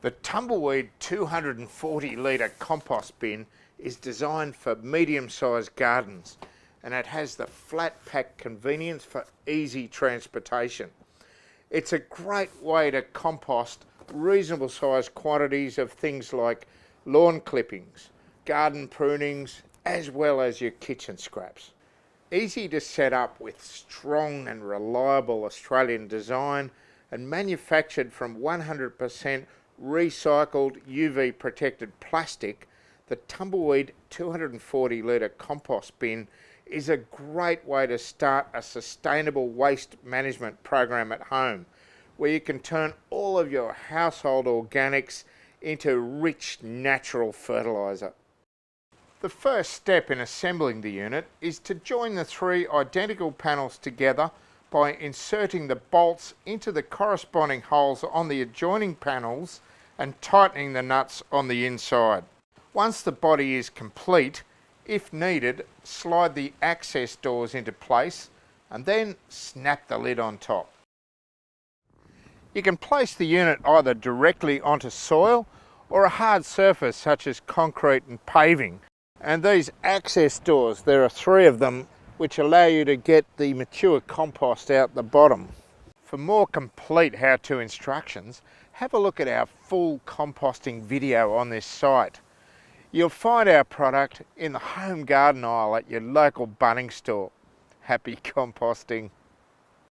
The Tumbleweed 240 litre compost bin is designed for medium-sized gardens, and it has the flat pack convenience for easy transportation. It's a great way to compost reasonable sized quantities of things like lawn clippings, garden prunings, as well as your kitchen scraps. Easy to set up with strong and reliable Australian design and manufactured from 100% recycled UV protected plastic, the Tumbleweed 240 litre compost bin is a great way to start a sustainable waste management program at home, where you can turn all of your household organics into rich natural fertiliser. The first step in assembling the unit is to join the three identical panels together by inserting the bolts into the corresponding holes on the adjoining panels and tightening the nuts on the inside. Once the body is complete, if needed, slide the access doors into place and then snap the lid on top. You can place the unit either directly onto soil or a hard surface such as concrete and paving. And these access doors, there are 3 of them, which allow you to get the mature compost out the bottom. For more complete how-to instructions, have a look at our full composting video on this site. You'll find our product in the home garden aisle at your local Bunnings store. Happy composting!